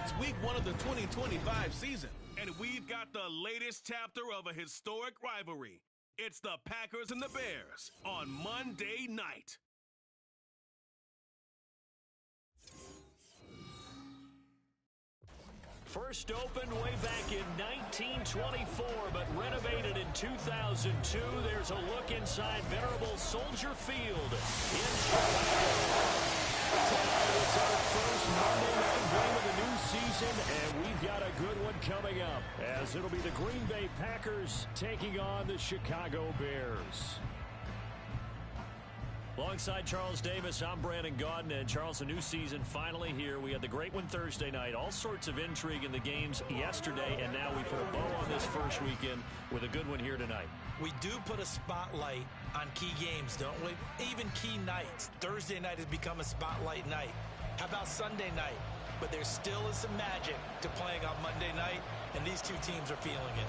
It's week 1 of the 2025 season, and we've got the latest chapter of a historic rivalry. It's the Packers and the Bears on Monday night. First opened way back in 1924, but renovated in 2002. There's a look inside venerable Soldier Field in Chicago. Tonight it's our first Monday night game of the new season, and we've got a good one coming up, as it'll be the Green Bay Packers taking on the Chicago Bears. Alongside Charles Davis, I'm Brandon Gaudin. And Charles, the new season finally here. We had the great one Thursday night. All sorts of intrigue in the games yesterday, and now we put a bow on this first weekend with a good one here tonight. We do put a spotlight on key games, don't we? Even key nights. Thursday night has become a spotlight night. How about Sunday night? But there still is some magic to playing on Monday night, and these two teams are feeling it.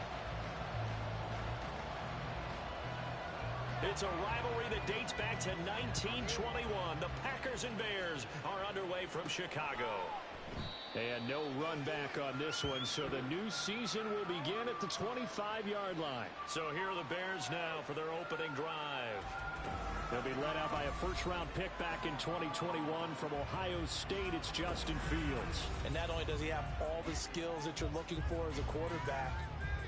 It's a rivalry that dates back to 1921. The Packers and Bears are underway from Chicago. And no run back on this one, so the new season will begin at the 25-yard line. So here are the Bears now for their opening drive. They'll be led out by a first-round pick back in 2021 from Ohio State. It's Justin Fields. And not only does he have all the skills that you're looking for as a quarterback,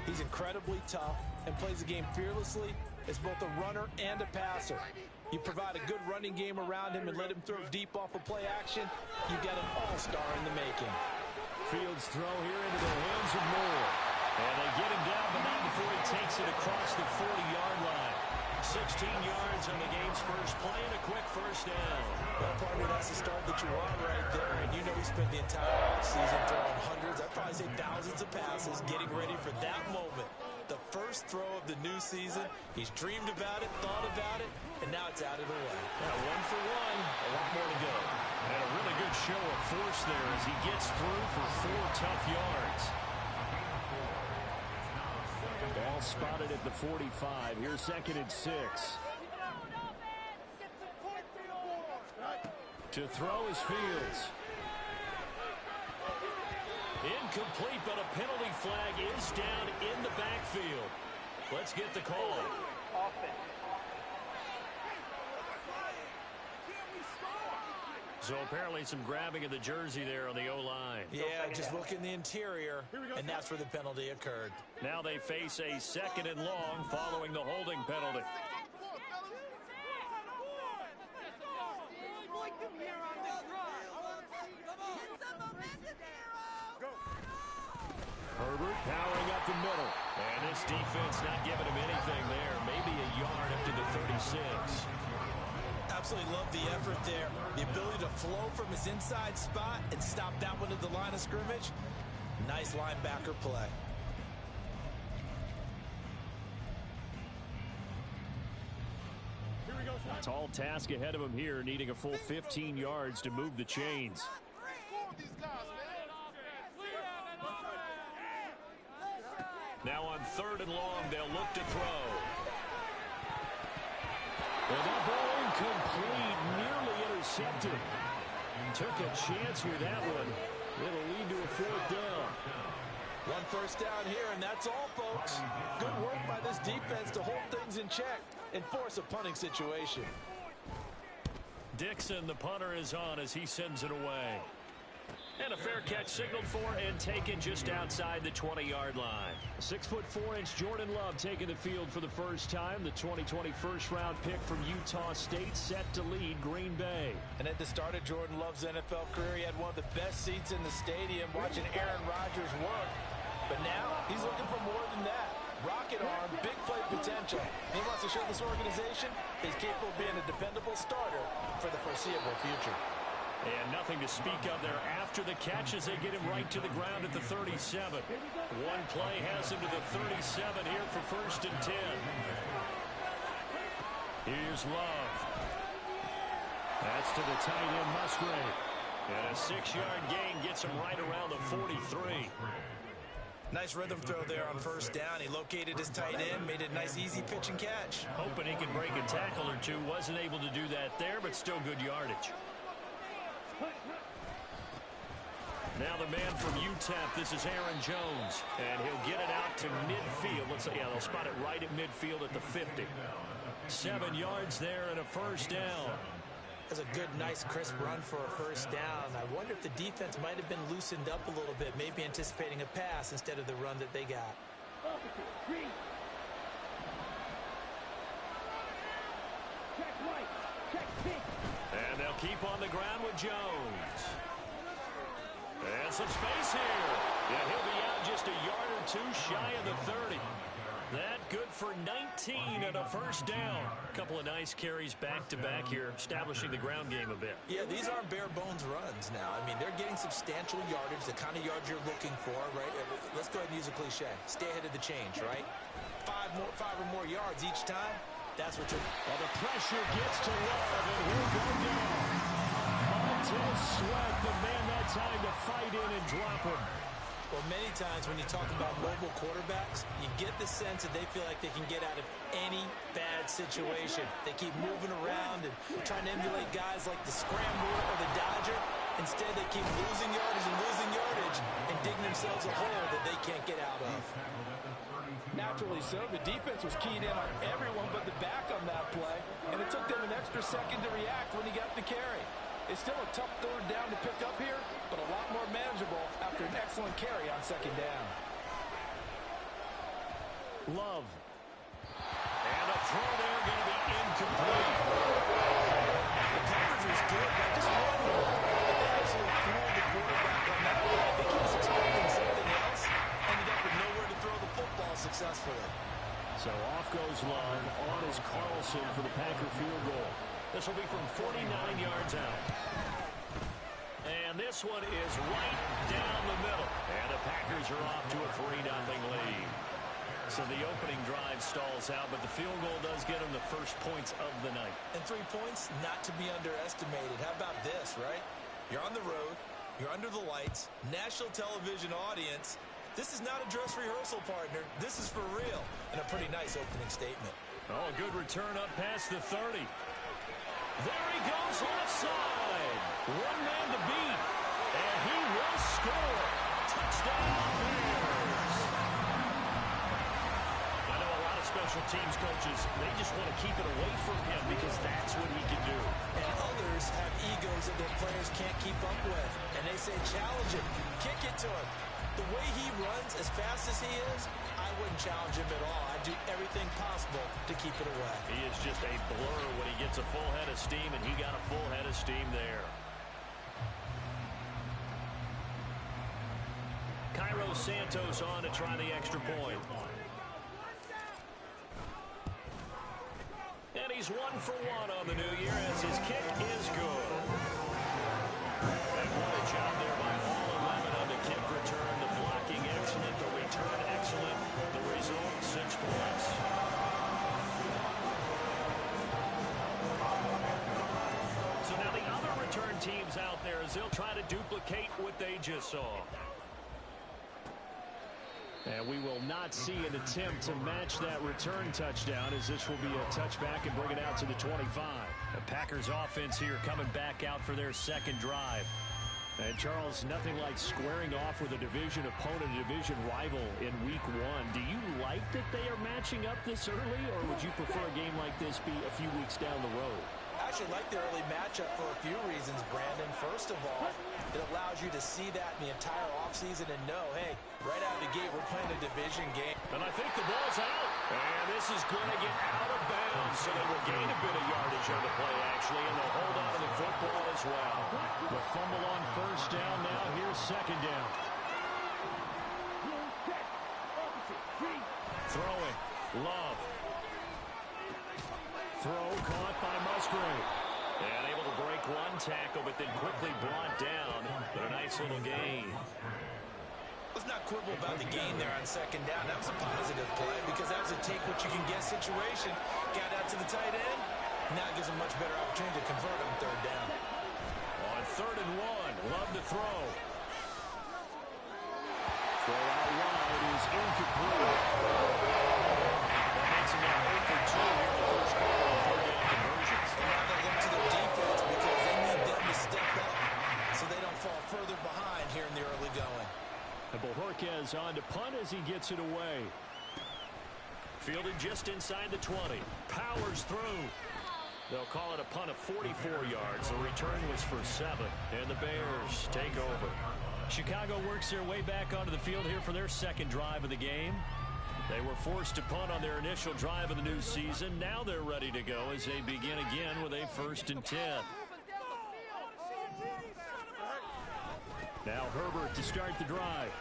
he's incredibly tough and plays the game fearlessly as both a runner and a passer. You provide a good running game around him and let him throw deep off of play action, you get an all-star in the making. Fields throw here into the hands of Moore. And they get him down, but not before he takes it across the 40-yard line. 16 yards on the game's first play and a quick first down. Well, partner, that's the start that you want right there. And you know he spent the entire offseason throwing hundreds, I'd probably say thousands of passes, getting ready for that moment. The first throw of the new season. He's dreamed about it, thought about it, and now it's out of the way. Yeah, 1 for 1, a lot more to go. And a really good show of force there as he gets through for 4 tough yards. Ball spotted at the 45. Here's 2nd and 6. To throw is Fields. Incomplete, but a penalty flag is down in the backfield. Let's get the call. So apparently some grabbing of the jersey there on the O-line. Yeah, just look in the interior, and that's where the penalty occurred. Now they face a 2nd and long following the holding penalty. Herbert powering up the middle. And this defense not giving him anything there. Maybe a yard up to the 36. Absolutely love the effort there. The ability to flow from his inside spot and stop that one at the line of scrimmage. Nice linebacker play. Tall task ahead of him here, needing a full 15 yards to move the chains. Now on 3rd and long, they'll look to throw. And that ball incomplete, nearly intercepted. Took a chance with that one. It'll lead to a 4th down. 1 first down here, and that's all, folks. Good work by this defense to hold things in check and force a punting situation. Dixon, the punter, is on as he sends it away. And a fair catch signaled for and taken just outside the 20-yard line. 6'4" Jordan Love taking the field for the first time. The 2020 first-round pick from Utah State set to lead Green Bay. And at the start of Jordan Love's NFL career, he had one of the best seats in the stadium watching Aaron Rodgers work. But now he's looking for more than that. Rocket arm, big play potential. He wants to show this organization he's capable of being a dependable starter for the foreseeable future. And nothing to speak of there after the catch as they get him right to the ground at the 37. One play has him to the 37 here for 1st and 10. Here's Love. That's to the tight end, Musgrave. And a 6-yard gain gets him right around the 43. Nice rhythm throw there on 1st down. He located his tight end, made it a nice easy pitch and catch. Hoping he can break a tackle or two. Wasn't able to do that there, but still good yardage. Now the man from UTEP, this is Aaron Jones, and he'll get it out to midfield. Let's say, yeah, they'll spot it right at midfield at the 50. 7 yards there and a first down. That's a good, nice, crisp run for a first down. I wonder if the defense might have been loosened up a little bit, maybe anticipating a pass instead of the run that they got. And they'll keep on the ground with Jones. And some space here. Yeah, he'll be out just a yard or two shy of the 30. That good for 19 and a first down. A couple of nice carries back-to-back here, establishing the ground game a bit. Yeah, these aren't bare-bones runs now. I mean, they're getting substantial yardage, the kind of yards you're looking for, right? Let's go ahead and use a cliche. Stay ahead of the change, right? Five or more yards each time. That's what you're... Well, the pressure gets to Love, and he'll go down. Until Sweat, the man that time to fight in and drop him. Well, many times when you talk about mobile quarterbacks, you get the sense that they feel like they can get out of any bad situation. They keep moving around and trying to emulate guys like the Scrambler or the Dodger. Instead, they keep losing yardage and digging themselves a hole that they can't get out of. Naturally so. The defense was keyed in on everyone but the back on that play, and it took them an extra second to react when he got the carry. It's still a tough third down to pick up here, but a lot more manageable after an excellent carry on second down. Love. And a throw there going to be incomplete. The coverage was good, but I just wonder if they absolutely fooled the quarterback on that play. I think he was expecting something else. Ended up with nowhere to throw the football successfully. So off goes Love. On is Carlson for the Packer field goal. This will be from 49 yards out. And this one is right down the middle. And the Packers are off to a 3-0 lead. So the opening drive stalls out, but the field goal does get them the first points of the night. And 3 points, not to be underestimated. How about this, right? You're on the road. You're under the lights. National television audience. This is not a dress rehearsal, partner. This is for real. And a pretty nice opening statement. Oh, a good return up past the 30. There he goes left side. One man to beat. And he will score. Touchdown Bears. I know a lot of special teams coaches, they just want to keep it away from him because that's what he can do. And others have egos that their players can't keep up with. And they say challenge him. Kick it to him. The way he runs as fast as he is, I wouldn't challenge him at all. I'd do everything possible to keep it away. He is just a blur when he gets a full head of steam, and he got a full head of steam there. Cairo Santos on to try the extra point. And he's 1 for 1 on the new year as his kick is good. And what a job there by all 11 on the kick return. The blocking excellent, the return excellent. The result, 6 points. So now the other return teams out there as they'll try to duplicate what they just saw. And we will not see an attempt to match that return touchdown as this will be a touchback and bring it out to the 25. The Packers offense here coming back out for their second drive. And Charles, nothing like squaring off with a division opponent, a division rival in week 1. Do you like that they are matching up this early, or would you prefer a game like this be a few weeks down the road? I actually like the early matchup for a few reasons, Brandon. First of all, it allows you to see that in the entire offseason and know, hey, right out of the gate, we're playing a division game. And I think the ball's out. And this is going to get out of bounds, so they will gain a bit of yardage on the play, actually, and they'll hold on to the football as well. The fumble on first down now. Here's second down. Throwing. Love. Throw caught by Musgrave. And able to break one tackle, but then quickly brought down. But a nice little gain. Let's not quibble about the gain there on second down. That was a positive play because that was a take-what-you-can-get situation. Got out to the tight end. Now it gives a much better opportunity to convert on third down. On 3rd and 1, Love to throw. Throw out wide is incomplete. That makes him now 0 for 2 here in the first quarter on third down conversions. And now they'll look to their defense because they need them to step up so they don't fall further behind here in the early really going. And Bojorquez on to punt as he gets it away. Fielded just inside the 20. Powers through. They'll call it a punt of 44 yards. The return was for 7. And the Bears take over. Chicago works their way back onto the field here for their second drive of the game. They were forced to punt on their initial drive of the new season. Now they're ready to go as they begin again with a 1st and 10. Now Herbert to start the drive.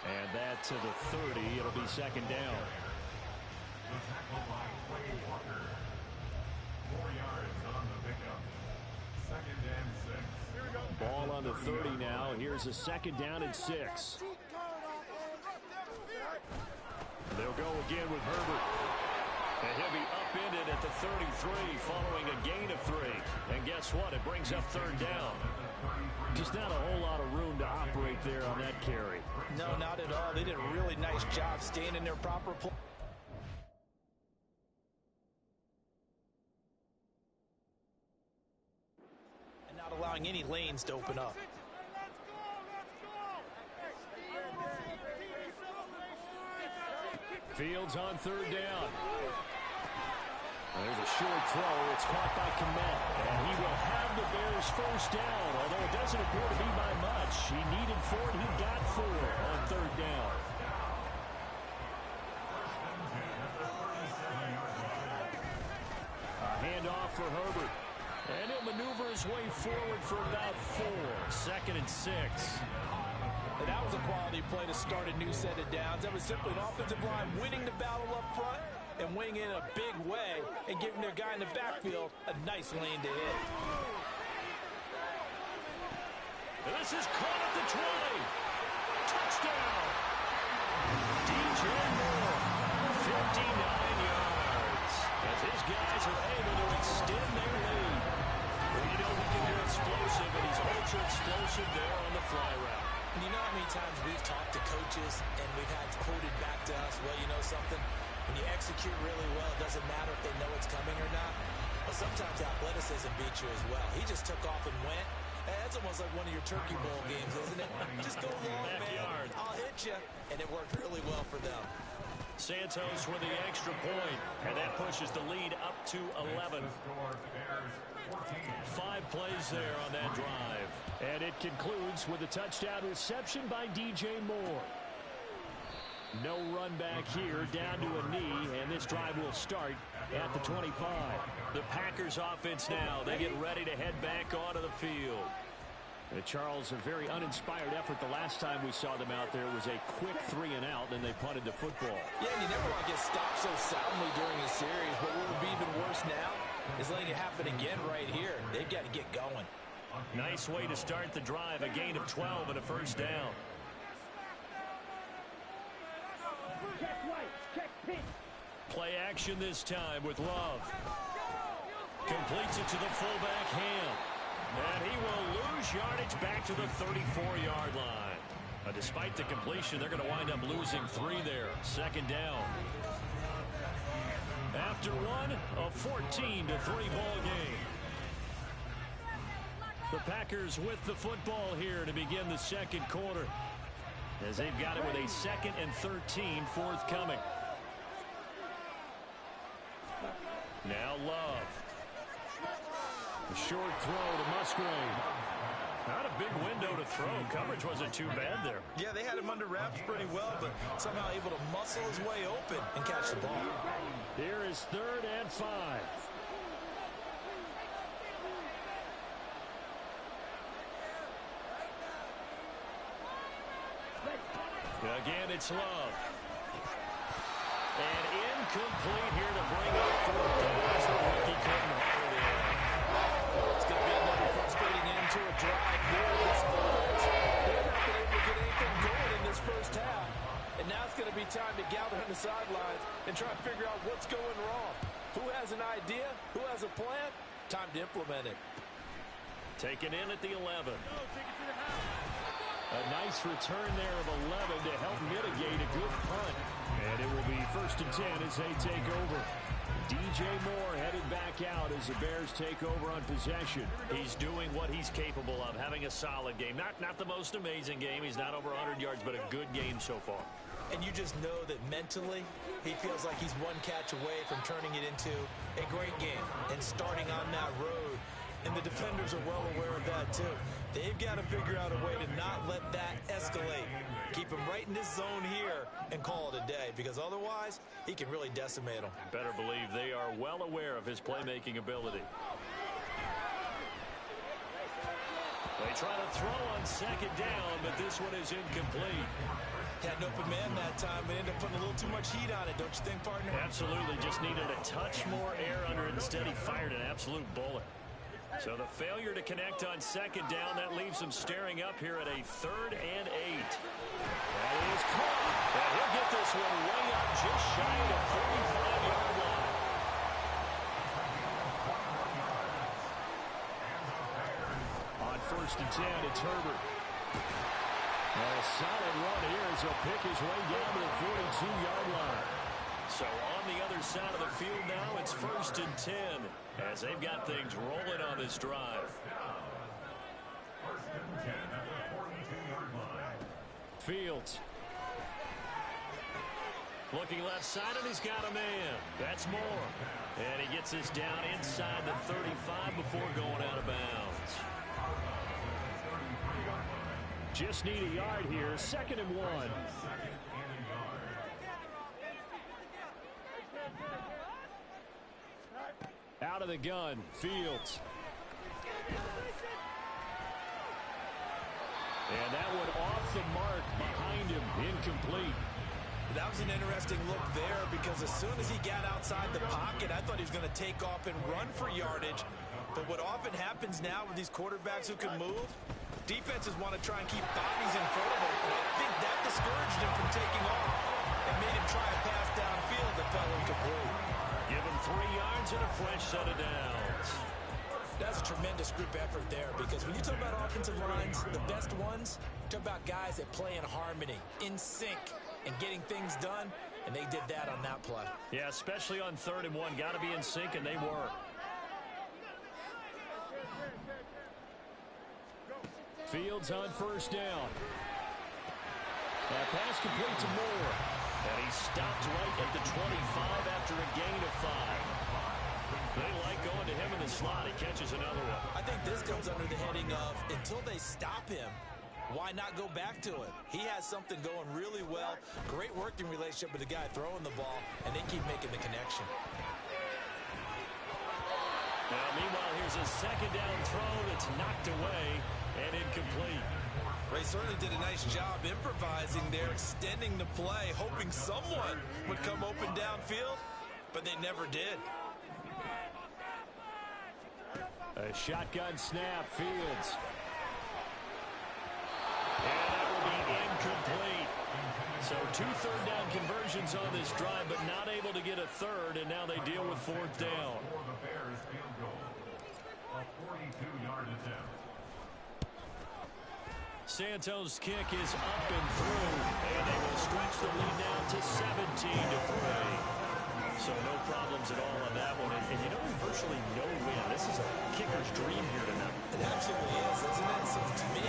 And that to the 30. It'll be 2nd down. Ball on the 30 now. Here's a 2nd down and 6. They'll go again with Herbert. And he'll be upended at the 33 following a gain of 3. And guess what? It brings up 3rd down. Just not a whole lot of room to operate there on that carry. No, not at all. They did a really nice job staying in their proper place. And not allowing any lanes to open up. Fields on 3rd down. There's a short throw. It's caught by Kmet. And he will have the Bears 1st down, although it doesn't appear to be by much. He needed 4, and he got 4 on 3rd down. A handoff for Herbert. And he'll maneuver his way forward for about 4. 2nd and 6. And that was a quality play to start a new set of downs. That was simply an offensive line winning the battle up front and winning in a big way and giving their guy in the backfield a nice lane to hit. And this is caught at the 20. Touchdown. DJ Moore, 59 yards. As his guys are able to extend their lead. We know he can be explosive, and he's ultra explosive there on the fly route. And you know how many times we've talked to coaches and we've had quoted back to us, well, you know something? When you execute really well, it doesn't matter if they know it's coming or not. But sometimes athleticism beats you as well. He just took off and went. That's almost like one of your Turkey Bowl games, isn't it? Just go long, man. I'll hit you. And it worked really well for them. Santos with the extra point, and that pushes the lead up to 11. 5 plays there on that drive. And it concludes with a touchdown reception by DJ Moore. No run back here, down to a knee, and this drive will start at the 25. The Packers offense now, they get ready to head back onto the field. Charles, a very uninspired effort the last time we saw them out there. It was a quick 3 and out, then they punted the football. Yeah, and you never want to get stopped so soundly during a series, but what would be even worse now is letting it happen again right here. They've got to get going. Nice way to start the drive, a gain of 12 and a 1st down. Play action this time with Love. Completes it to the fullback Ham. And he will lose yardage back to the 34-yard line. Despite the completion, they're going to wind up losing 3 there. 2nd down. After one, a 14-3 ball game. The Packers with the football here to begin the 2nd quarter, as they've got it with a 2nd and 13 forthcoming. Now Love. A short throw to Musgrave. Not a big window to throw. Coverage wasn't too bad there. Yeah, they had him under wraps pretty well, but somehow able to muscle his way open and catch the ball. Here is 3rd and 5. Again, it's Love. And incomplete here to bring up 4th down as the rookie couldn't haul it in. It's going to be another frustrating end to a drive here with this offense. They've not been able to get anything going in this first half. And now it's going to be time to gather on the sidelines and try to figure out what's going wrong. Who has an idea? Who has a plan? Time to implement it. Taken in at the 11. A nice return there of 11 to help mitigate a good punt. And it will be 1st and 10 as they take over. DJ Moore headed back out as the Bears take over on possession. He's doing what he's capable of, having a solid game. Not the most amazing game. He's not over 100 yards, but a good game so far. And you just know that mentally, he feels like he's one catch away from turning it into a great game and starting on that road. And the defenders are well aware of that, too. They've got to figure out a way to not let that escalate. Keep him right in this zone here and call it a day, because otherwise, he can really decimate them. Better believe they are well aware of his playmaking ability. They try to throw on second down, but this one is incomplete. Had an open man that time, but ended up putting a little too much heat on it, don't you think, partner? Absolutely, just needed a touch more air under it. Instead, he fired an absolute bullet. So the failure to connect on second down, that leaves him staring up here at a 3rd and 8. That is caught. And he'll get this one way up just shy of the 45-yard line. On 1st and 10, it's Herbert. And a solid run here as he'll pick his way down to the 42-yard line. So on the other side of the field now, it's 1st and 10 as they've got things rolling on this drive. Fields. Looking left side, and he's got a man. That's Moore. And he gets this down inside the 35 before going out of bounds. Just need a yard here. 2nd and 1. Out of the gun, Fields. And that one off the mark behind him, incomplete. That was an interesting look there, because as soon as he got outside the pocket, I thought he was going to take off and run for yardage. But what often happens now with these quarterbacks who can move, defenses want to try and keep bodies in front of them. And I think that discouraged him from taking off and made him try a pass downfield that fell incomplete. Give him 3 yards and a fresh set of downs. That's a tremendous group effort there, because when you talk about offensive lines, the best ones, talk about guys that play in harmony, in sync, and getting things done, and they did that on that play. Yeah, especially on 3rd and 1. Got to be in sync, and they were. Fields on 1st down. That pass complete to Moore. And he stopped right at the 25 after a gain of 5. They like going to him in the slot. He catches another one. I think this comes under the heading of, until they stop him, why not go back to it? He has something going really well. Great working relationship with the guy throwing the ball, and they keep making the connection. Now, meanwhile, here's a 2nd down throw that's knocked away and incomplete. Ray certainly did a nice job improvising there, extending the play, hoping someone would come open downfield, but they never did. A shotgun snap, Fields. And that will be incomplete. So 2 3rd down conversions on this drive, but not able to get a 3rd, and now they deal with 4th down. Santos' kick is up and through, and they will stretch the lead now to 17-3. So no problems at all on that one. And you know, virtually no win. This is a kicker's dream here tonight. It absolutely is, isn't it? So to me,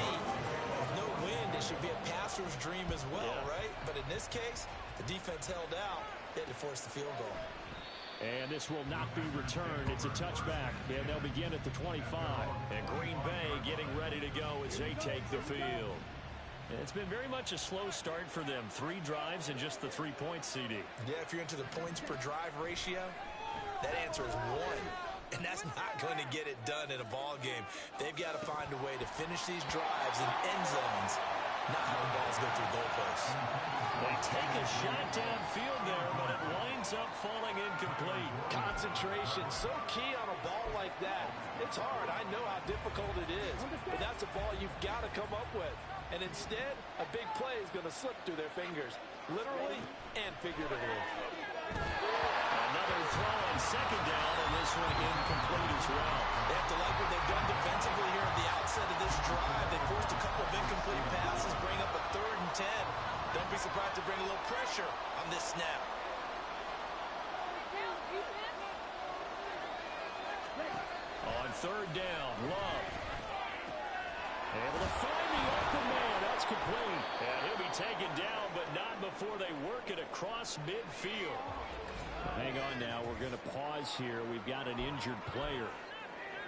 with no win, it should be a passer's dream as well, right? But in this case, the defense held out. They had to force the field goal. And this will not be returned. It's a touchback, and they'll begin at the 25. And Green Bay getting ready to go as they take the field. And it's been very much a slow start for them. 3 drives and just the 3 points, CD. Yeah, if you're into the points per drive ratio, that answer is 1. And that's not going to get it done in a ball game. They've got to find a way to finish these drives in end zones, not having balls go through goalposts. They take a shot downfield there, but it winds up falling incomplete. Concentration, so key on a ball like that. It's hard. I know how difficult it is, but that's a ball you've got to come up with. And instead, a big play is going to slip through their fingers, literally and figuratively. Another throw on 2nd down, and this one incomplete as well. They have to like what they've done defensively here at the outset of this drive. They forced a couple of incomplete passes, bring up a 3rd and 10. Don't be surprised to bring a little pressure on this snap. third down. Love. Able to find the open man. That's complete. And he'll be taken down, but not before they work it across midfield. Hang on now. We're going to pause here. We've got an injured player.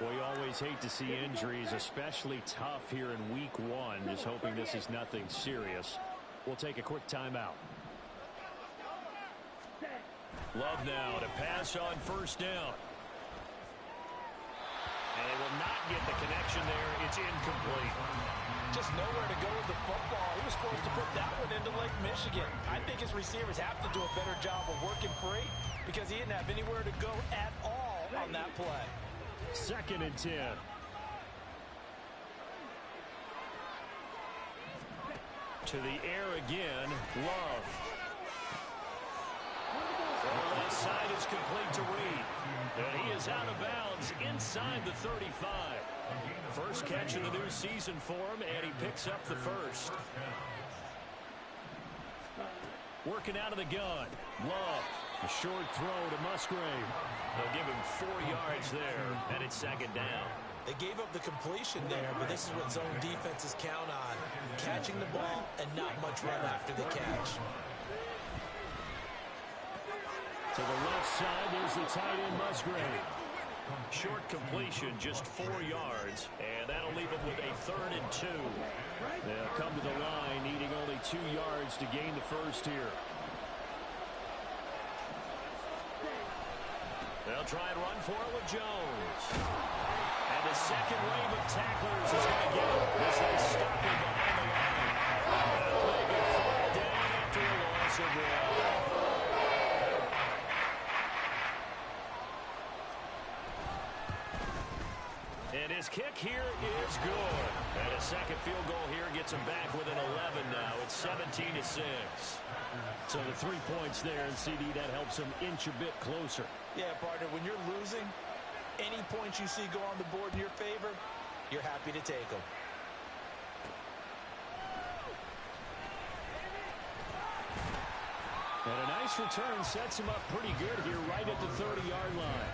Well, you always hate to see injuries, especially tough here in week 1. Just hoping this is nothing serious. We'll take a quick timeout. Love now to pass on first down. And they will not get the connection there. It's incomplete. Just nowhere to go with the football. He was supposed to put that one into Lake Michigan. I think his receivers have to do a better job of working free because he didn't have anywhere to go at all on that play. 2nd and 10. To the air again. Love. From the left side is complete to Reed. And he is out of bounds inside the 35. First catch of the new season for him, and he picks up the first. Working out of the gun. Love. A short throw to Musgrave. They'll give him 4 yards there, and it's 2nd down. They gave up the completion there, but this is what zone defenses count on. Catching the ball and not much run after the catch. To the left side, there's the tight end Musgrave. Short completion, just 4 yards, and that'll leave it with a 3rd and 2. They'll come to the line, needing only 2 yards to gain the first here. They'll try and run for it with Jones. And the second wave of tacklers is going to get him as they stop him behind the line. They'll make it fall down after a loss of 1. And his kick here is good. And a second field goal here gets him back within 11 now. It's 17-6. So the 3 points there, and CD, that helps him inch a bit closer. Yeah, partner, when you're losing, any points you see go on the board in your favor, you're happy to take them. And a nice return sets him up pretty good here right at the 30-yard line.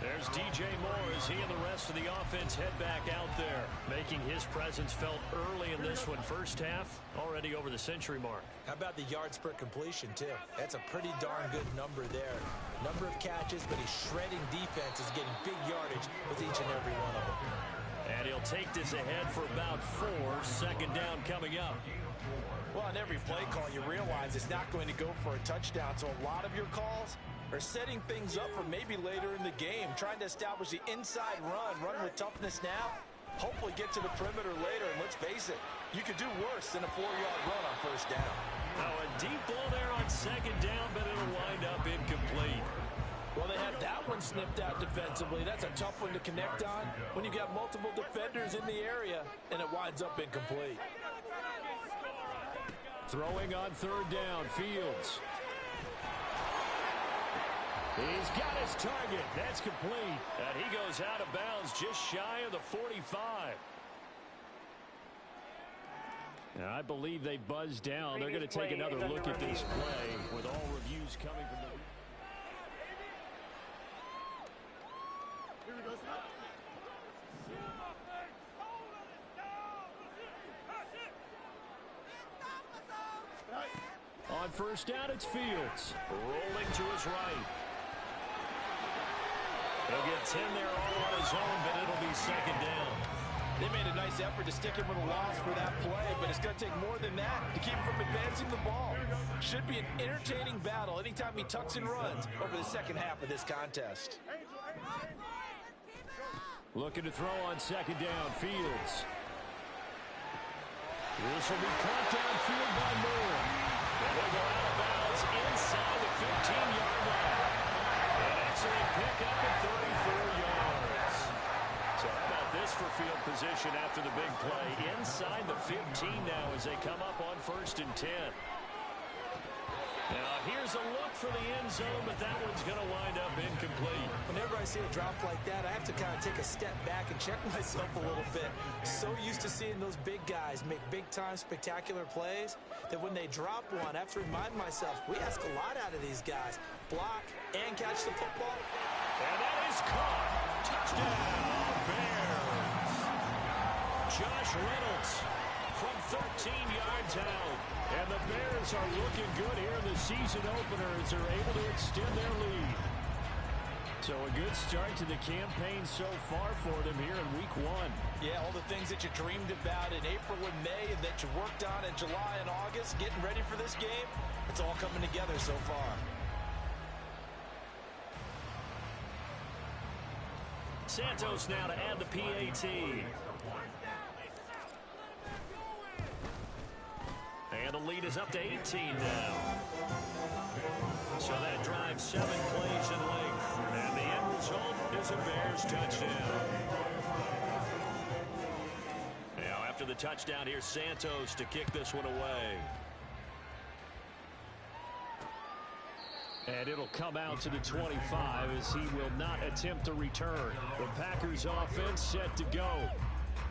There's DJ Moore as he and the rest of the offense head back out there, making his presence felt early in this one. First half, already over the century mark. How about the yards per completion, too? That's a pretty darn good number there. Number of catches, but he's shredding defenses, getting big yardage with each and every one of them. And he'll take this ahead for about 4. 2nd down coming up. Well, on every play call, you realize it's not going to go for a touchdown, so a lot of your calls are setting things up for maybe later in the game, trying to establish the inside run with toughness now, hopefully get to the perimeter later, and let's face it, you could do worse than a 4-yard run on first down. Oh, a deep ball there on 2nd down, but it'll wind up incomplete. Well, they had that one snipped out defensively. That's a tough one to connect on when you've got multiple defenders in the area, and it winds up incomplete. Throwing on 3rd down, Fields. He's got his target. That's complete. And he goes out of bounds just shy of the 45. Now, I believe they buzzed down. They're going to take another look at this play with all reviews coming from the... On first down, it's Fields. Rolling to his right. He'll get 10 there all on his own, but it'll be 2nd down. They made a nice effort to stick him with a loss for that play, but it's going to take more than that to keep him from advancing the ball. Should be an entertaining battle anytime he tucks and runs over the second half of this contest. Looking to throw on 2nd down, Fields. This will be caught downfield by Moore. They'll go out of bounds inside the 15-yard line. An excellent pickup at 34 yards. So how about this for field position after the big play? Inside the 15 now as they come up on 1st and 10. Now here's a look for the end zone, but that one's going to wind up incomplete. Whenever I see a drop like that, I have to kind of take a step back and check myself a little bit. So used to seeing those big guys make big-time spectacular plays that when they drop one, I have to remind myself, we ask a lot out of these guys. Block and catch the football. And that is caught. Touchdown, Josh Reynolds from 13 yards out. And the Bears are looking good here in the season opener as they're able to extend their lead. So a good start to the campaign so far for them here in week 1. Yeah, all the things that you dreamed about in April and May and that you worked on in July and August, getting ready for this game, it's all coming together so far. Santos now to add the PAT. And the lead is up to 18 now. So that drives 7 plays in length. And the end result is a Bears touchdown. Now after the touchdown, here's Santos to kick this one away. And it'll come out to the 25 as he will not attempt to return. The Packers offense set to go.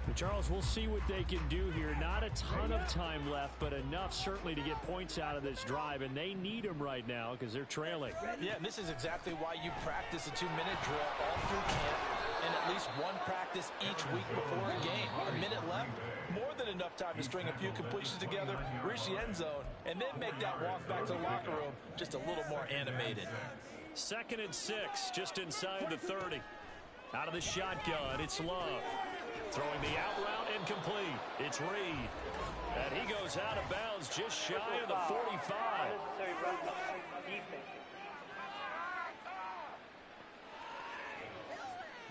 And Charles, we'll see what they can do here. Not a ton of time left, but enough certainly to get points out of this drive. And they need them right now because they're trailing. Yeah, and this is exactly why you practice a 2-minute drill all through camp and at least one practice each week before a game. A minute left, more than enough time to string a few completions together, reach the end zone, and then make that walk back to the locker room just a little more animated. 2nd and 6, just inside the 30. Out of the shotgun, it's Love. Throwing the out route incomplete. It's Reed. And he goes out of bounds just shy of the 45.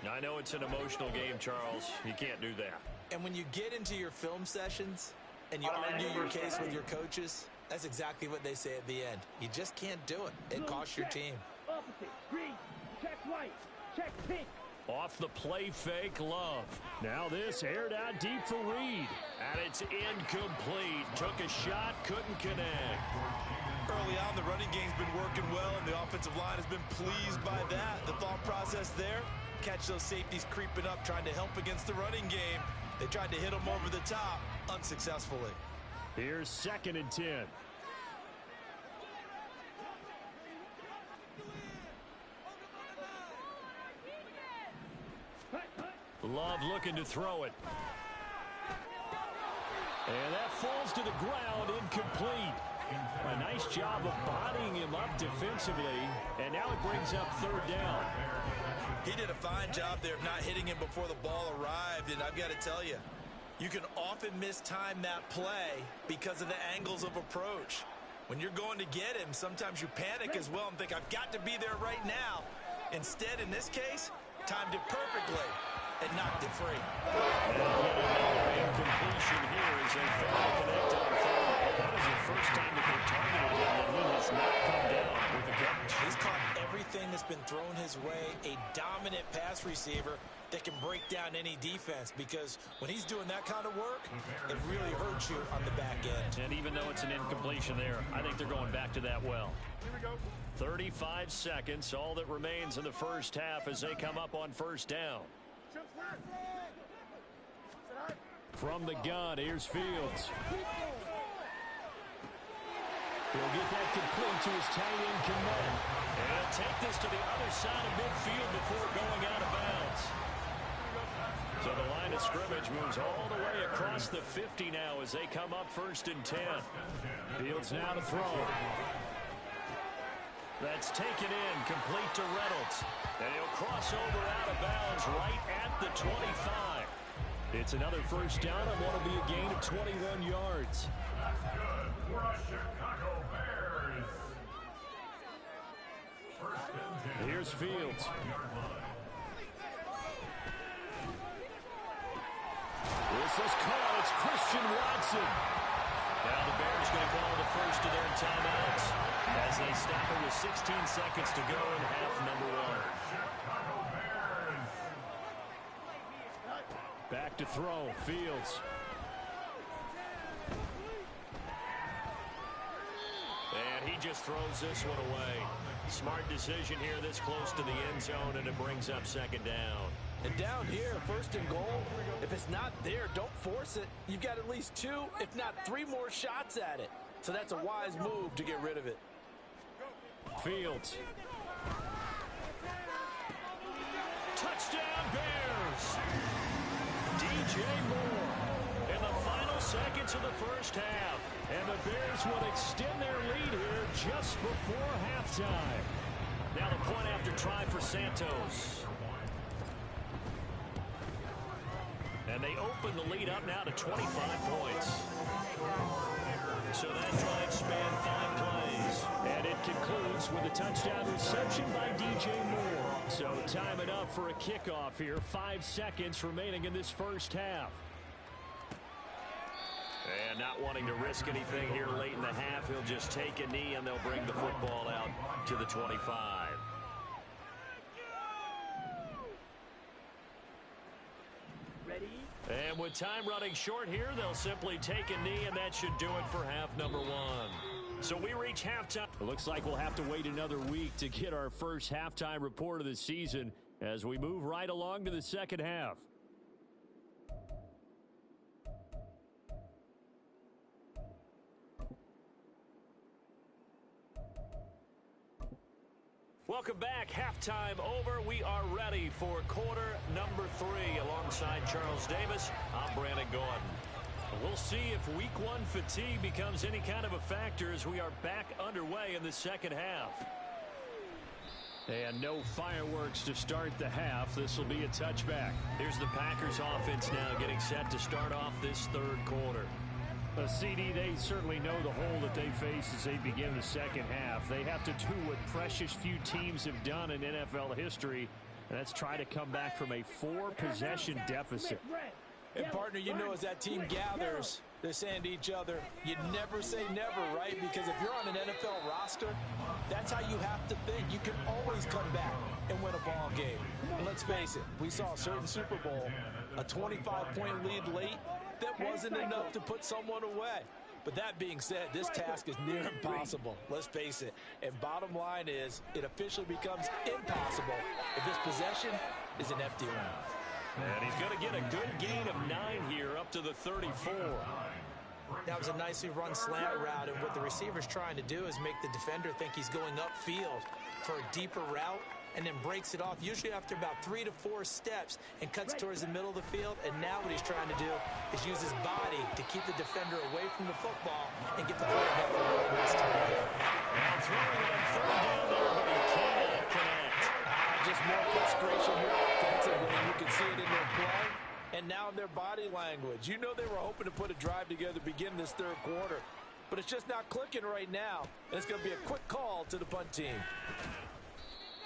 I know it's an emotional game, Charles. You can't do that. And when you get into your film sessions and you argue your case with your coaches, that's exactly what they say at the end. You just can't do it. It costs your team. Opposite. Green. Check white. Check pink. Off the play fake, Love. Now this aired out deep for Reed. And it's incomplete. Took a shot, couldn't connect. Early on, the running game's been working well, and the offensive line has been pleased by that. The thought process there, catch those safeties creeping up, trying to help against the running game. They tried to hit them over the top, unsuccessfully. Here's 2nd and 10. Love looking to throw it. And that falls to the ground, incomplete. A nice job of bodying him up defensively, and now it brings up 3rd down. He did a fine job there of not hitting him before the ball arrived, and I've got to tell you, you can often mistime that play because of the angles of approach. When you're going to get him, sometimes you panic as well and think, I've got to be there right now. Instead, in this case, timed it perfectly and knocked it free. Incompletion here as they fail to connect on 3rd. That is the first time that they've targeted him that he has not come down with a catch. He's caught everything that's been thrown his way, a dominant pass receiver that can break down any defense, because when he's doing that kind of work, it really hurts you on the back end. And even though it's an incompletion there, I think they're going back to that well. 35 seconds, all that remains in the first half as they come up on 1st down. From the gun, here's Fields. He'll get that complete to his tight end, Connect. And he'll take this to the other side of midfield before going out of bounds. So the line of scrimmage moves all the way across the 50 now as they come up 1st and 10. Fields now to throw. That's taken in, complete to Reynolds. And he'll cross over out of bounds right at the 25. It's another 1st down on what will be a gain of 21 yards. That's good for a Chicago Bears. 1st and 10. Here's Fields. This is caught. It's Christian Watson. Now the Bears going to call the first of their timeouts as they stop it with 16 seconds to go in half number 1. Back to throw. Fields. And he just throws this one away. Smart decision here this close to the end zone, and it brings up 2nd down. And down here, 1st and goal, if it's not there, don't force it. You've got at least 2, if not 3 more shots at it. So that's a wise move to get rid of it. Fields. Touchdown Bears! DJ Moore. seconds of the first half. And the Bears will extend their lead here just before halftime. Now the point after try for Santos. And they open the lead up now to 25 points. So that drive spanned 5 plays. And it concludes with a touchdown reception by DJ Moore. So time it up for a kickoff here. 5 seconds remaining in this first half. And not wanting to risk anything here late in the half, he'll just take a knee and they'll bring the football out to the 25. Ready? And with time running short here, they'll simply take a knee, and that should do it for half number 1. So we reach halftime. It looks like we'll have to wait another week to get our first halftime report of the season as we move right along to the second half. Welcome back. Halftime over. We are ready for quarter number 3. Alongside Charles Davis, I'm Brandon Gordon. We'll see if week 1 fatigue becomes any kind of a factor as we are back underway in the second half. And no fireworks to start the half. This will be a touchback. Here's the Packers offense now getting set to start off this third quarter. CD, they certainly know the hole that they face as they begin the second half. They have to do what precious few teams have done in NFL history, and that's try to come back from a 4-possession deficit. And, partner, you know, as that team gathers, they're saying to each other, you never say never, right? Because if you're on an NFL roster, that's how you have to think. You can always come back and win a ball game. And let's face it, we saw a certain Super Bowl, a 25-point lead late. That wasn't enough to put someone away. But that being said, this task is near impossible. Let's face it. And bottom line is, it officially becomes impossible if this possession is an empty one. And he's going to get a good gain of 9 here up to the 34. That was a nicely run slant route, and what the receiver's trying to do is make the defender think he's going upfield for a deeper route, and then breaks it off, usually after about 3 to 4 steps, and cuts towards the middle of the field. And now what he's trying to do is use his body to keep the defender away from the football and get the quarterback a really nice time. Now throwing on third down there, but he cannot connect. Just more frustration here offensively, and you can see it in their play and now in their body language. You know they were hoping to put a drive together to begin this third quarter, but it's just not clicking right now, and it's going to be a quick call to the punt team.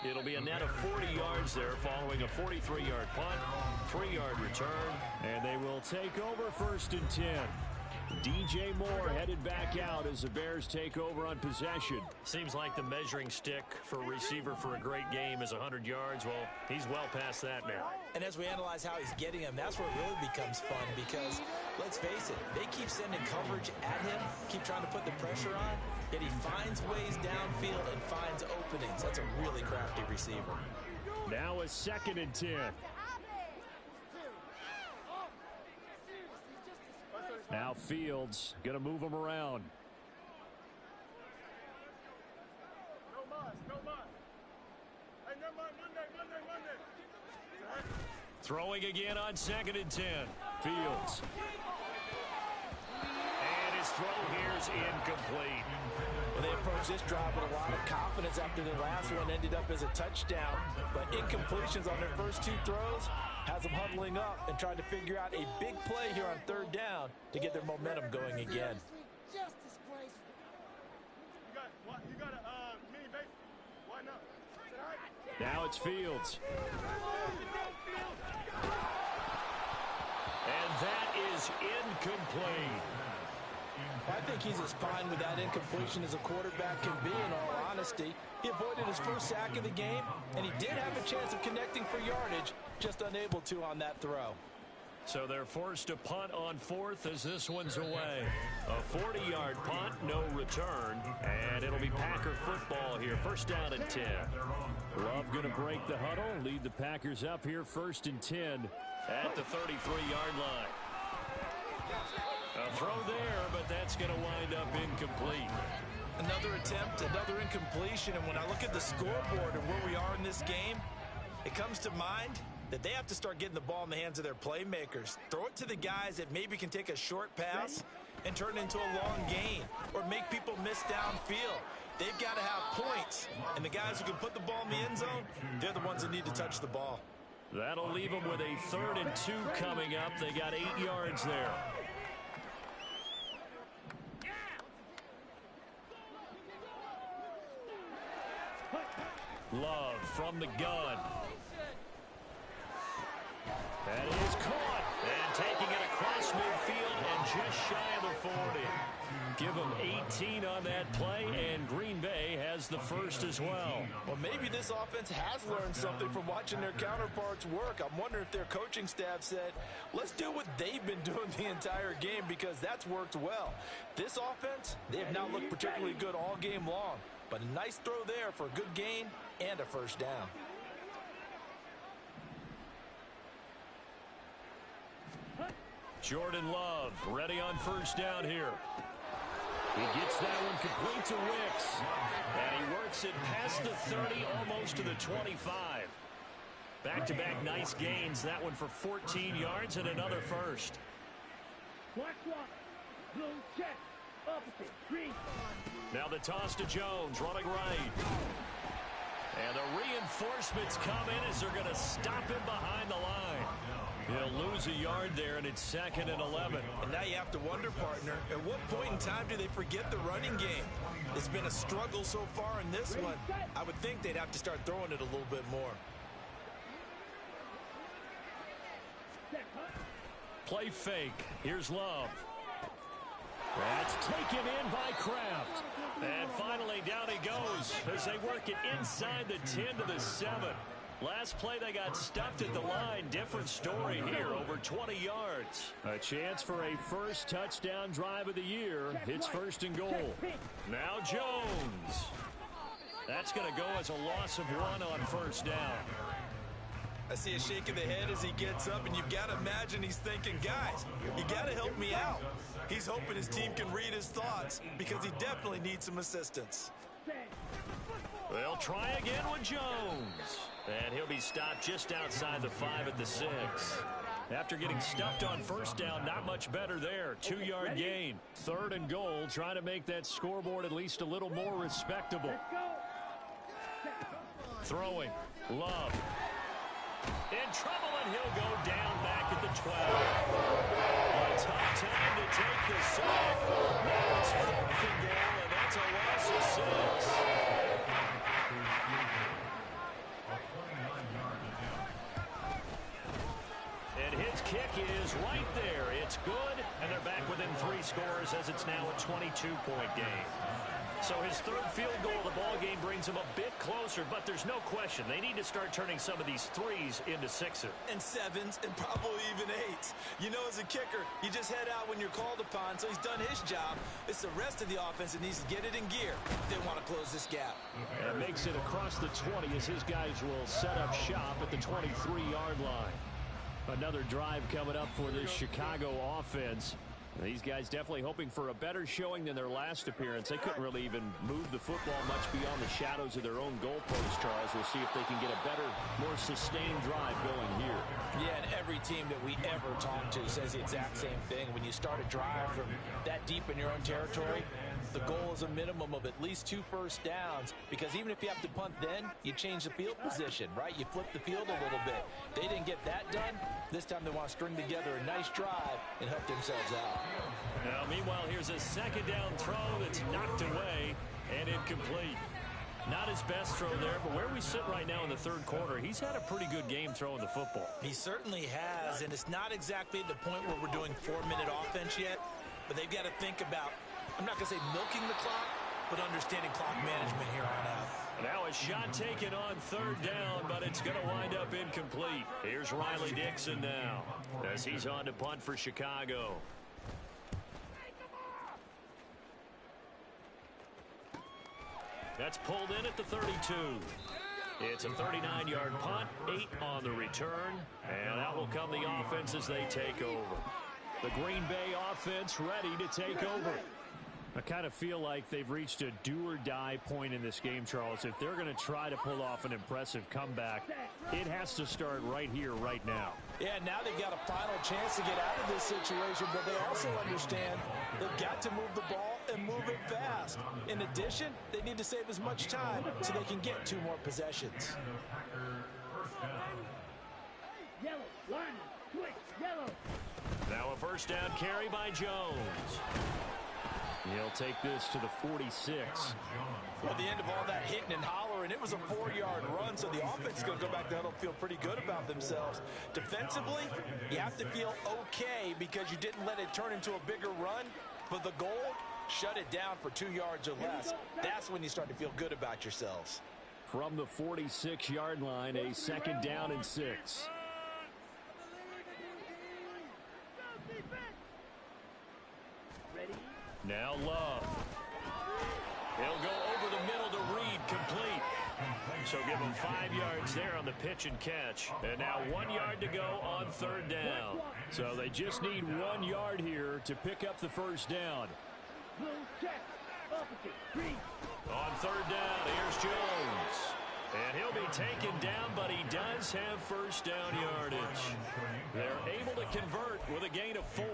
It'll be a net of 40 yards there following a 43-yard punt, 3-yard return, and they will take over 1st and 10. DJ Moore headed back out as the Bears take over on possession. Seems like the measuring stick for a receiver for a great game is 100 yards. Well, he's well past that now. And as we analyze how he's getting them, that's where it really becomes fun because, let's face it, they keep sending coverage at him, keep trying to put the pressure on, yet he finds ways downfield and finds openings. That's a really crafty receiver. Now a 2nd and 10. Now Fields going to move him around. Throwing again on 2nd and 10. Fields. And his throw here is incomplete. Well, they approached this drive with a lot of confidence after the last one ended up as a touchdown. But incompletions on their first 2 throws has them huddling up and trying to figure out a big play here on 3rd down to get their momentum going again. Now it's Fields. And that is incomplete. I think he's as fine with that incompletion as a quarterback can be, in all honesty. He avoided his first sack of the game, and he did have a chance of connecting for yardage, just unable to on that throw. So they're forced to punt on 4th as this one's away. A 40-yard punt, no return, and it'll be Packer football here. 1st down and 10. Love going to break the huddle, lead the Packers up here 1st and 10 at the 33-yard line. A throw there, but that's going to wind up incomplete. Another attempt, another incompletion, and when I look at the scoreboard and where we are in this game, it comes to mind that they have to start getting the ball in the hands of their playmakers. Throw it to the guys that maybe can take a short pass and turn it into a long gain or make people miss downfield. They've got to have points, and the guys who can put the ball in the end zone, they're the ones that need to touch the ball. That'll leave them with a 3rd and 2 coming up. They got 8 yards there. Love from the gun. That is caught. And taking it across midfield and just shy of the 40. Give them 18 on that play, and Green Bay has the first as well. Well, maybe this offense has learned something from watching their counterparts work. I'm wondering if their coaching staff said, let's do what they've been doing the entire game, because that's worked well. This offense, they have not looked particularly good all game long, but a nice throw there for a good gain and a first down. Jordan Love ready on first down here. He gets that one complete to Wicks. And he works it past the 30, almost to the 25. Back-to-back nice gains. That one for 14 yards and another first. Black swap. Blue check. Opposite. Green. Now the toss to Jones, running right. And the reinforcements come in as they're going to stop him behind the line. He'll lose a yard there, and it's 2nd and 11. And now you have to wonder, partner, at what point in time do they forget the running game? It's been a struggle so far in this one. I would think they'd have to start throwing it a little bit more. Play fake. Here's Love. That's taken in by Kraft. And finally, down he goes as they work it inside the 10 to the 7. Last play, they got stuffed at the line. Different story here, over 20 yards. A chance for a first touchdown drive of the year. It's 1st and goal. Now Jones. That's going to go as a loss of 1 on first down. I see a shake of the head as he gets up, and you've got to imagine he's thinking, guys, you got to help me out. He's hoping his team can read his thoughts because he definitely needs some assistance. They'll try again with Jones. And he'll be stopped just outside the 5 at the 6. After getting stuffed on first down, not much better there. 2-yard gain. 3rd and goal, trying to make that scoreboard at least a little more respectable. Throwing. Love. In trouble, and he'll go down back at the 12. A tough time to take the sack. Now it's 4th and goal, and that's a loss of 6. And his kick is right there. It's good, and they're back within 3 scores as it's now a 22-point game. So his 3rd field goal of the ball game brings him a bit closer, but there's no question they need to start turning some of these 3s into 6s. And 7s, and probably even 8s. You know, as a kicker, you just head out when you're called upon, so he's done his job. It's the rest of the offense that needs to get it in gear if they want to close this gap. And makes it across the 20 as his guys will set up shop at the 23-yard line. Another drive coming up for this Chicago offense. These guys definitely hoping for a better showing than their last appearance. They couldn't really even move the football much beyond the shadows of their own goalpost, Charles. We'll see if they can get a better, more sustained drive going here. Yeah, and every team that we ever talk to says the exact same thing. When you start a drive from that deep in your own territory, the goal is a minimum of at least 2 first downs, because even if you have to punt then, you change the field position, right? You flip the field a little bit. They didn't get that done. This time they want to string together a nice drive and help themselves out. Now, meanwhile, here's a 2nd down throw that's knocked away and incomplete. Not his best throw there, but where we sit right now in the 3rd quarter, he's had a pretty good game throwing the football. He certainly has, and it's not exactly the point where we're doing 4-minute offense yet, but they've got to think about, I'm not going to say milking the clock, but understanding clock management here on out. Now a shot taken on 3rd down, but it's going to wind up incomplete. Here's Riley Dixon now as he's on to punt for Chicago. That's pulled in at the 32. It's a 39-yard punt, 8 on the return, and out will come the offense as they take over. The Green Bay offense ready to take over. I kind of feel like they've reached a do-or-die point in this game, Charles. If they're going to try to pull off an impressive comeback, it has to start right here, right now. Yeah, now they've got a final chance to get out of this situation, but they also understand they've got to move the ball and move it fast. In addition, they need to save as much time so they can get 2 more possessions. Yellow, line, switch, yellow. Now a first down carry by Jones. He'll take this to the 46. Well, at the end of all that hitting and hollering, it was a 4-yard run, so the offense is going to go back to huddle and feel pretty good about themselves. Defensively, you have to feel okay because you didn't let it turn into a bigger run, but the goal, shut it down for 2 yards or less. That's when you start to feel good about yourselves. From the 46-yard line, a second down and 6. Now Love. He'll go over the middle to Reed, complete. So give him 5 yards there on the pitch and catch. And now 1 yard to go on third down. So they just need 1 yard here to pick up the first down. On third down, here's Jones. And he'll be taken down, but he does have first down yardage. They're able to convert with a gain of 4.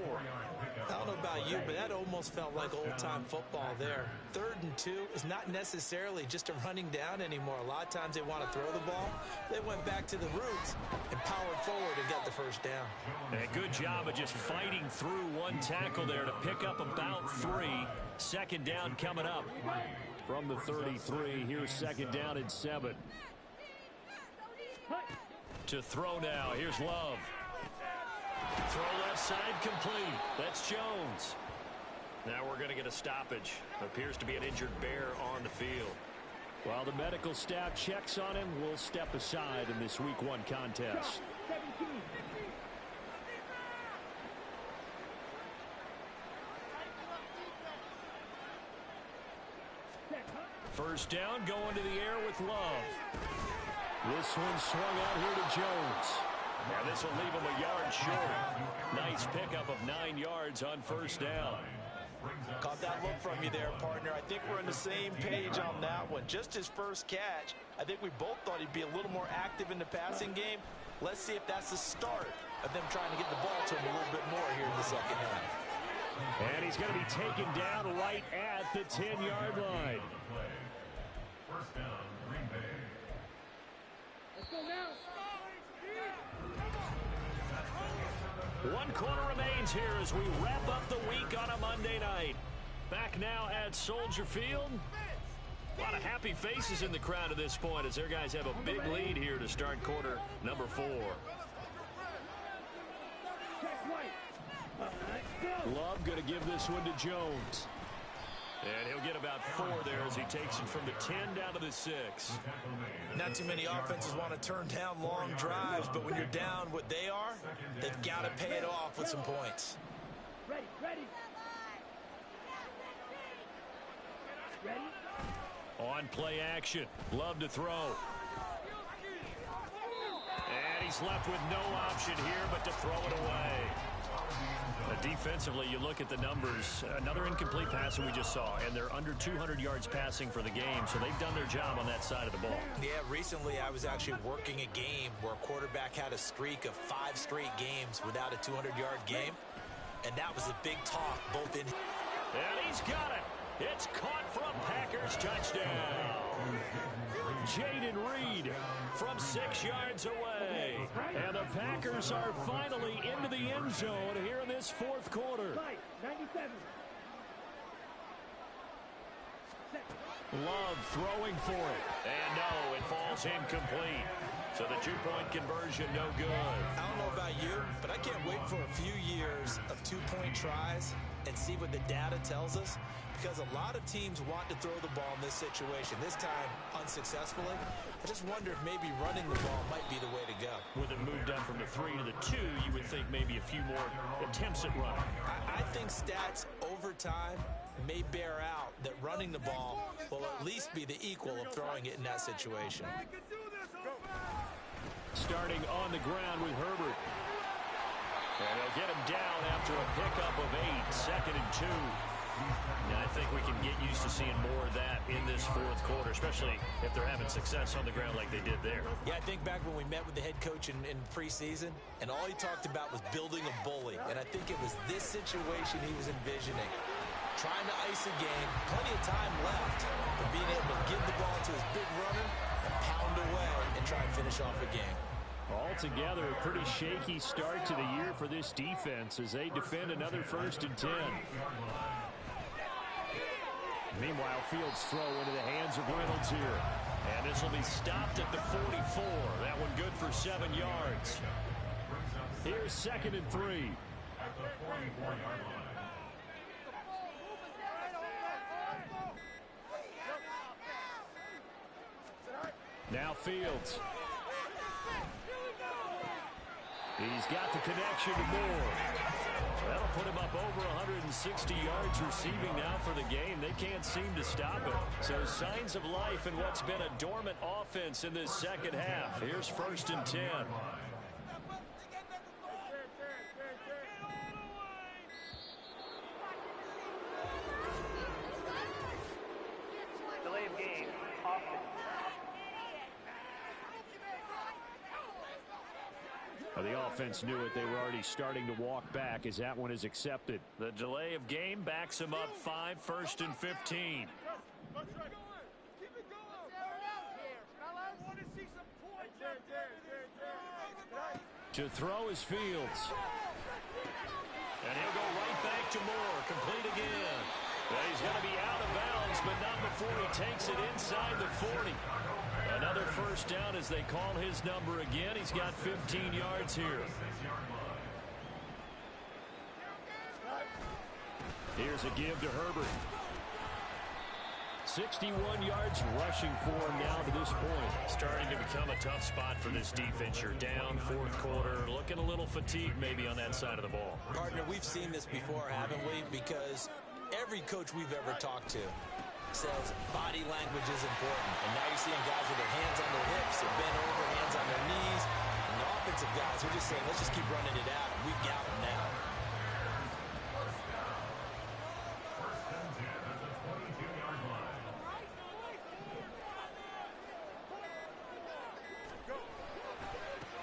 I don't know about you, but that almost felt like old-time football there. 3rd and 2 is not necessarily just a running down anymore. A lot of times they want to throw the ball. They went back to the roots and powered forward and got the first down. And a good job of just fighting through one tackle there to pick up about 3. Second down coming up. From the 33, here's second down and 7. To throw now, here's Love. Throw left side complete. That's Jones. Now we're going to get a stoppage. Appears to be an injured Bear on the field. While the medical staff checks on him, we'll step aside in this Week 1 contest. First down, going to the air with Love. This one swung out here to Jones. Now this will leave him a yard short. Nice pickup of 9 yards on first down. Caught that look from you there, partner. I think we're on the same page on that one. Just his first catch. I think we both thought he'd be a little more active in the passing game. Let's see if that's the start of them trying to get the ball to him a little bit more here in the second half. And he's going to be taken down right at the 10-yard line. First down, Green Bay. Let's go now. 1 quarter remains here as we wrap up the week on a Monday night. Back now at Soldier Field. A lot of happy faces in the crowd at this point as their guys have a big lead here to start quarter number 4. Love going to give this one to Jones. And he'll get about 4 there as he takes it from the 10 down to the 6. Not too many offenses want to turn down long drives, but when you're down what they are, they've got to pay it off with some points. Ready. On play action. Love to throw. And he's left with no option here but to throw it away. Defensively, you look at the numbers. Another incomplete pass that we just saw, and they're under 200 yards passing for the game, so they've done their job on that side of the ball. Yeah, recently I was actually working a game where a quarterback had a streak of 5 straight games without a 200-yard game, and that was a big talk both in... And he's got it. It's caught from Packers touchdown. Jaden Reed from 6 yards away. And the Packers are finally into the end zone here in this 4th quarter. 97. Love throwing for it. And no, it falls incomplete. So the 2-point conversion no good. I don't know about you, but I can't wait for a few years of 2-point tries and see what the data tells us. Because a lot of teams want to throw the ball in this situation. This time, unsuccessfully. I just wonder if maybe running the ball might be the way to go. With it moved up from the 3 to the 2, you would think maybe a few more attempts at running. I think stats over time may bear out that running the ball will at least be the equal of throwing it in that situation. Starting on the ground with Herbert. And they'll get him down after a pickup of 8. 2nd and 2. And I think we can get used to seeing more of that in this fourth quarter, especially if they're having success on the ground like they did there. Yeah, I think back when we met with the head coach in preseason, and all he talked about was building a bully. And I think it was this situation he was envisioning. Trying to ice a game, plenty of time left, but being able to give the ball to his big runner and pound away and try and finish off a game. Altogether, a pretty shaky start to the year for this defense as they defend another 1st and 10. Meanwhile, Fields' throw into the hands of Reynolds here. And this will be stopped at the 44. That one good for 7 yards. Here's 2nd and 3. At the 44-yard line. Now Fields. He's got the connection to Moore. That'll put him up over 160 yards receiving now for the game. They can't seem to stop it. So signs of life in what's been a dormant offense in this second half. Here's 1st and 10. Delay of game. Offense. Well, the offense knew it. They were already starting to walk back as that one is accepted. The delay of game backs him up 5, 1st and 15. To throw is Fields. And he'll go right back to Moore. Complete again. Well, he's going to be out of bounds, but not before he takes it inside the 40. Another 1st down as they call his number again. He's got 15 yards here. Here's a give to Herbert. 61 yards rushing for him now to this point. Starting to become a tough spot for this defense. You're down 4th quarter. Looking a little fatigued maybe on that side of the ball. Partner, we've seen this before, haven't we? Because every coach we've ever talked to says body language is important. And now you're seeing guys with their hands on their hips, they're bent over, hands on their knees. And the offensive guys are just saying, let's just keep running it out. And we've got them now.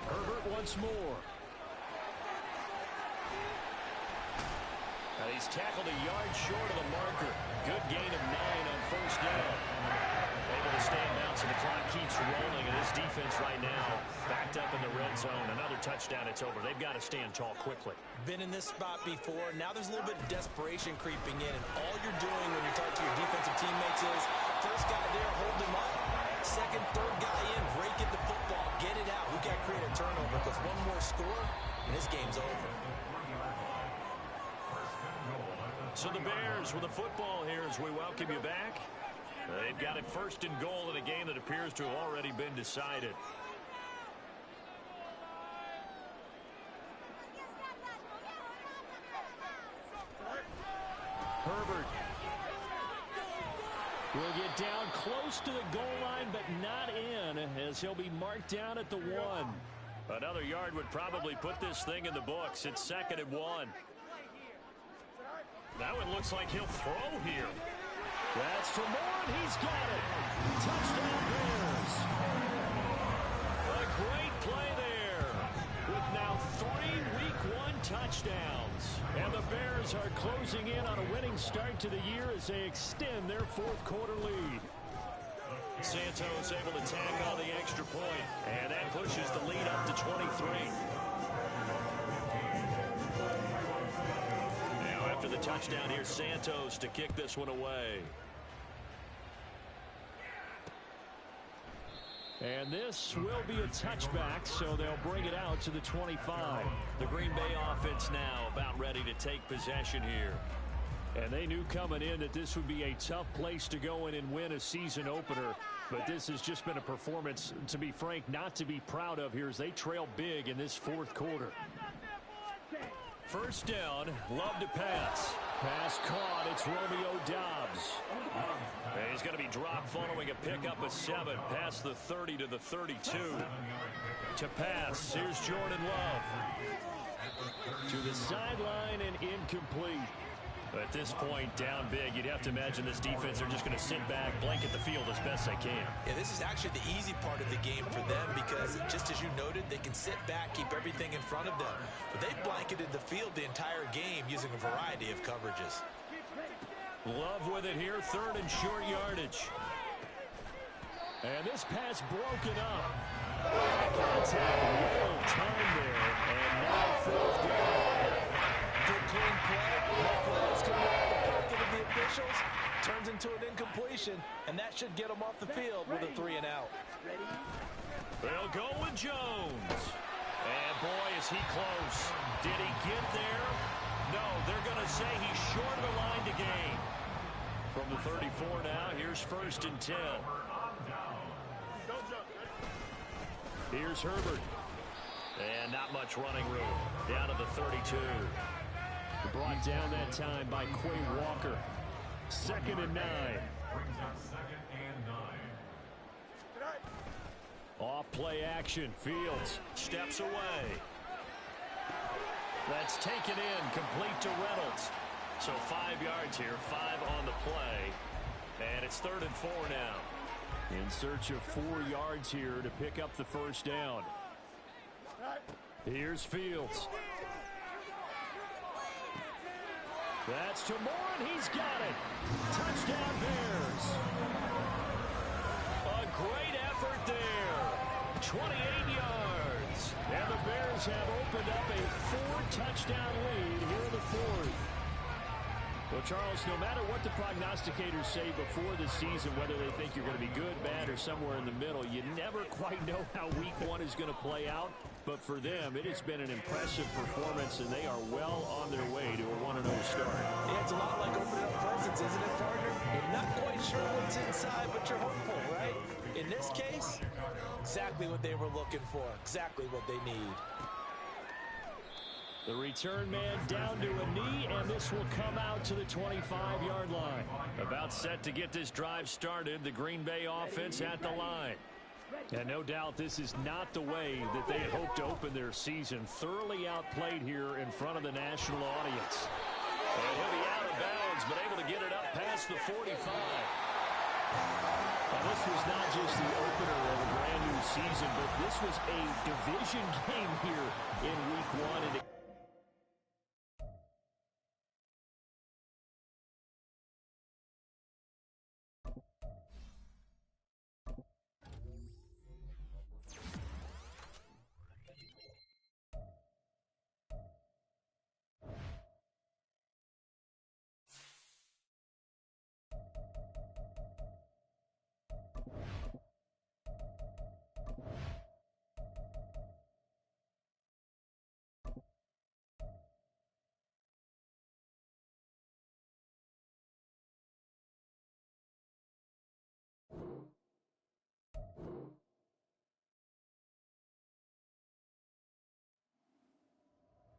Herbert once more. And he's tackled a yard short of the marker. Good gain of 9 on 1st down. Able to stay in bounds, and the clock keeps rolling. And this defense right now backed up in the red zone. Another touchdown, it's over. They've got to stand tall quickly. Been in this spot before. Now there's a little bit of desperation creeping in. And all you're doing when you're talking to your defensive teammates is, first guy there, hold him up. Second, third guy in, break it the football, get it out. We got to create a turnover because one more score, and this game's over. So the Bears with the football here as we welcome you back. They've got it 1st and goal in a game that appears to have already been decided. Herbert will get down close to the goal line, but not in, as he'll be marked down at the 1. Another yard would probably put this thing in the books. It's 2nd and 1. That one looks like he'll throw here. That's to Moore, and he's got it. Touchdown Bears. A great play there with now 3 Week 1 touchdowns. And the Bears are closing in on a winning start to the year as they extend their 4th quarter lead. Santos able to tack on the extra point, and that pushes the lead up to 23. After the touchdown, here's Santos to kick this one away. And this will be a touchback, so they'll bring it out to the 25. The Green Bay offense now about ready to take possession here. And they knew coming in that this would be a tough place to go in and win a season opener. But this has just been a performance, to be frank, not to be proud of here as they trail big in this 4th quarter. 1st down, Love to pass. Pass caught, it's Romeo Doubs. And he's going to be dropped following a pickup of 7 past the 30 to the 32. To pass, here's Jordan Love. To the sideline and incomplete. At this point, down big, you'd have to imagine this defense are just going to sit back, blanket the field as best they can. Yeah, this is actually the easy part of the game for them because, just as you noted, they can sit back, keep everything in front of them. But they've blanketed the field the entire game using a variety of coverages. Love with it here, third and short yardage. And this pass broken up. Contact well timed there, and now fourth down. Good clean play. No flags coming out of the pocket of the officials. Turns into an incompletion, and that should get them off the field with a 3 and out. They'll go with Jones. And boy, is he close. Did he get there? No, they're going to say he's short of the line to gain. From the 34 now, here's first and 10. Here's Herbert. And not much running room. Down to the 32. Brought down that time by Quay Walker. 2nd and 9. Off play action. Fields steps away. That's taken in, complete to Reynolds. So 5 yards here, 5 on the play. And it's 3rd and 4 now. In search of 4 yards here to pick up the first down. Here's Fields. That's to Moore, and he's got it. Touchdown Bears. A great effort there. 28 yards. And the Bears have opened up a 4-touchdown lead here in the 4th. Well, Charles, no matter what the prognosticators say before the season, whether they think you're going to be good, bad, or somewhere in the middle, you never quite know how week 1 is going to play out. But for them, it has been an impressive performance, and they are well on their way to a 1-0 start. Yeah, it's a lot like opening up presents, isn't it, partner? You're not quite sure what's inside, but you're hopeful, right? In this case, exactly what they were looking for, exactly what they need. The return man down to a knee, and this will come out to the 25-yard line. About set to get this drive started, the Green Bay offense at the line. And no doubt this is not the way that they had hoped to open their season. Thoroughly outplayed here in front of the national audience. And he'll be out of bounds, but able to get it up past the 45. Now, this was not just the opener of a brand new season, but this was a division game here in week 1. And